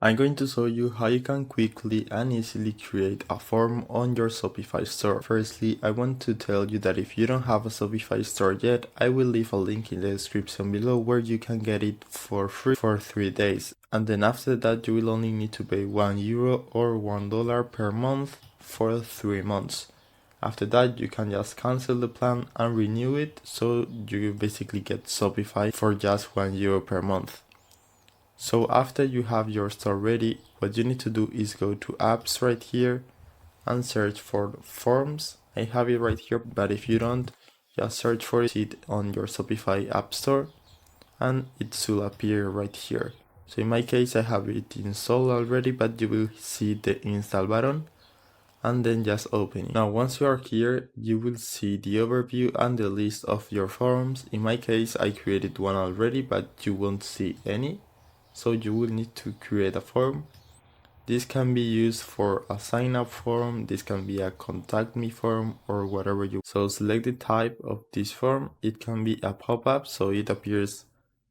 I'm going to show you how you can quickly and easily create a form on your Shopify store. Firstly, I want to tell you that if you don't have a Shopify store yet, I will leave a link in the description below where you can get it for free for 3 days. And then after that, you will only need to pay €1 or $1 per month for 3 months. After that, you can just cancel the plan and renew it, so you basically get Shopify for just €1 per month. So after you have your store ready, what you need to do is go to apps right here and search for forms. I have it right here, but if you don't, just search for it on your Shopify app store and it should appear right here. So in my case, I have it installed already, but you will see the install button and then just open it. Now once you are here, you will see the overview and the list of your forms. In my case, I created one already, but you won't see any. So you will need to create a form. This can be used for a sign up form, this can be a contact me form or whatever you. So select the type of this form. It can be a pop-up, so it appears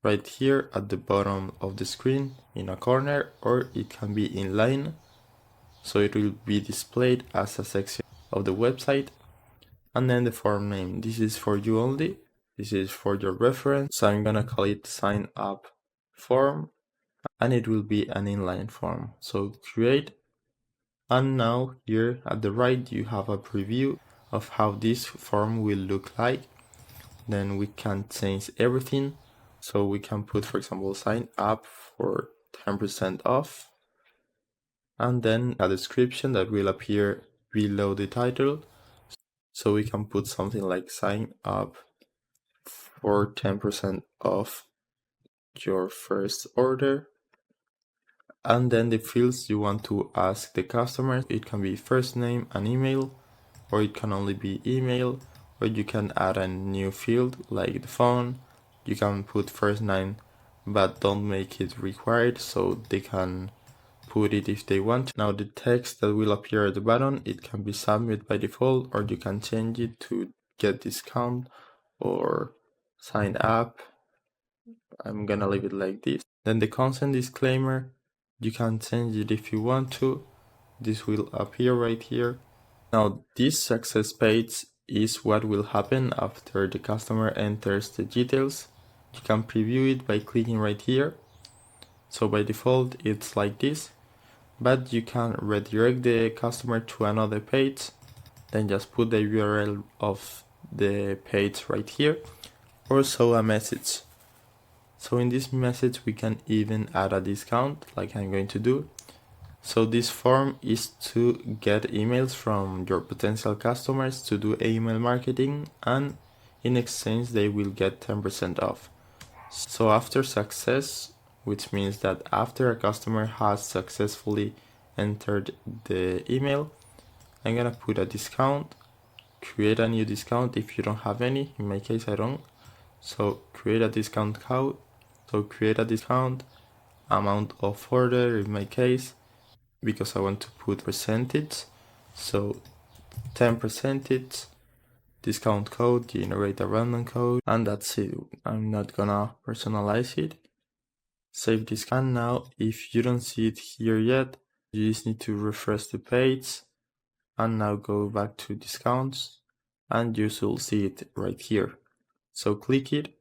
right here at the bottom of the screen in a corner, or it can be inline, so it will be displayed as a section of the website. And then the form name, this is for you only, this is for your reference, so I'm gonna call it sign up form, and it will be an inline form. So create, and now here at the right you have a preview of how this form will look like. Then we can change everything, so we can put, for example, sign up for 10% off, and then a description that will appear below the title. So we can put something like sign up for 10% off your first order. And then the fields you want to ask the customer, it can be first name and email, or it can only be email, or you can add a new field like the phone. You can put first name, but don't make it required, so they can put it if they want. Now the text that will appear at the bottom, it can be submit by default, or you can change it to get discount or sign up. I'm gonna leave it like this. Then the consent disclaimer, you can change it if you want to. This will appear right here. Now this success page is what will happen after the customer enters the details. You can preview it by clicking right here. So by default it's like this, but you can redirect the customer to another page. Then just put the URL of the page right here, or show a message. So in this message we can even add a discount like I'm going to do. So this form is to get emails from your potential customers to do email marketing, and in exchange they will get 10% off. So after success, which means that after a customer has successfully entered the email, I'm gonna put a discount, create a new discount if you don't have any. In my case I don't. So create a discount code. So create a discount, amount of order in my case, because I want to put percentage. So 10%, discount code, generate a random code, and that's it. I'm not gonna personalize it. Save this. And now if you don't see it here yet, you just need to refresh the page and now go back to discounts and you should see it right here. So click it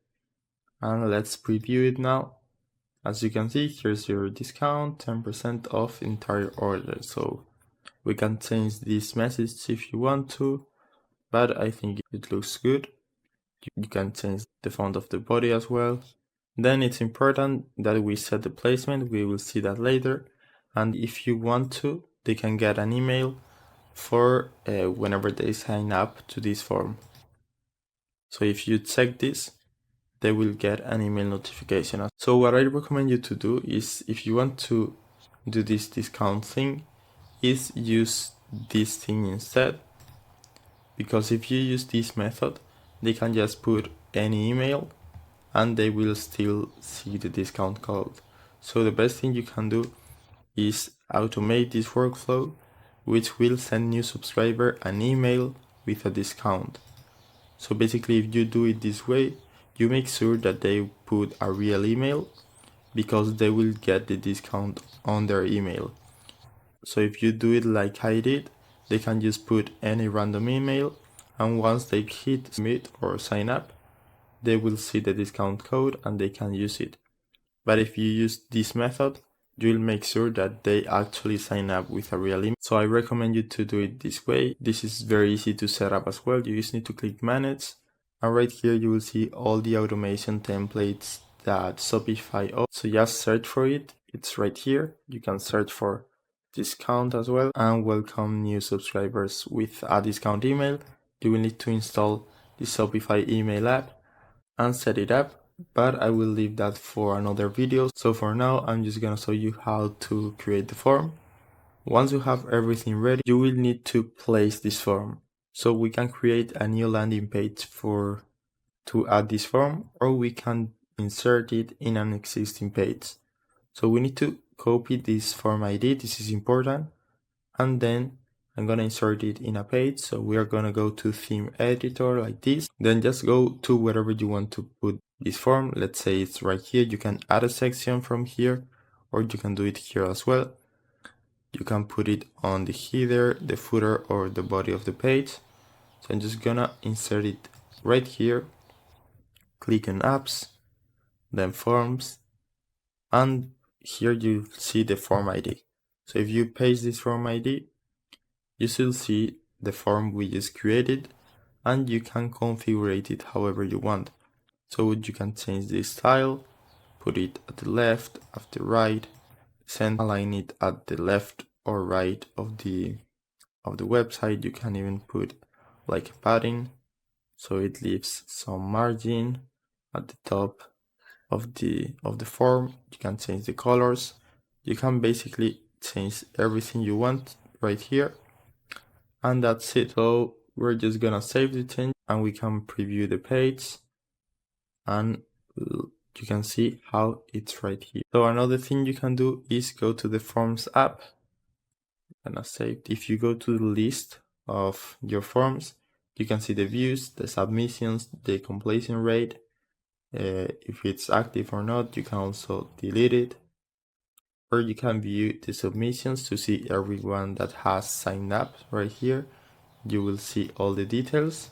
and let's preview it now. As you can see, here's your discount, 10% off entire order. So we can change this message if you want to, but I think it looks good. You can change the font of the body as well. Then it's important that we set the placement. We will see that later. And if you want to, they can get an email for whenever they sign up to this form. So if you check this, they will get an email notification. So what I recommend you to do is, if you want to do this discount thing, is use this thing instead. Because if you use this method, they can just put any email and they will still see the discount code. So the best thing you can do is automate this workflow, which will send new subscriber an email with a discount. So basically, if you do it this way, you make sure that they put a real email, because they will get the discount on their email. So if you do it like I did, they can just put any random email, and once they hit submit or sign up, they will see the discount code and they can use it. But if you use this method, you'll make sure that they actually sign up with a real email. So I recommend you to do it this way. This is very easy to set up as well. You just need to click manage, and right here you will see all the automation templates that Shopify offers. So just search for it. It's right here. You can search for discount as well and welcome new subscribers with a discount email. You will need to install the Shopify email app and set it up, but I will leave that for another video. So for now, I'm just gonna show you how to create the form. Once you have everything ready, you will need to place this form. So we can create a new landing page to add this form, or we can insert it in an existing page. So we need to copy this form ID, this is important, and then I'm gonna insert it in a page. So we are gonna go to theme editor like this, then just go to wherever you want to put this form. Let's say it's right here. You can add a section from here, or you can do it here as well. You can put it on the header, the footer, or the body of the page. So I'm just gonna insert it right here, click on apps, then forms, and here you see the form ID. So if you paste this form ID, you should see the form we just created, and you can configure it however you want. So you can change the style, put it at the left, at the right, align it at the left or right of the website. You can even put like a padding, so it leaves some margin at the top of the form. You can change the colors. You can basically change everything you want right here, and that's it. So we're just gonna save the change and we can preview the page, and you can see how it's right here. So another thing you can do is go to the Forms app. And I saved. If you go to the list of your forms, you can see the views, the submissions, the completion rate, if it's active or not. You can also delete it, or you can view the submissions to see everyone that has signed up right here. You will see all the details.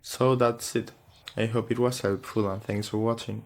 So that's it. I hope it was helpful, and thanks for watching.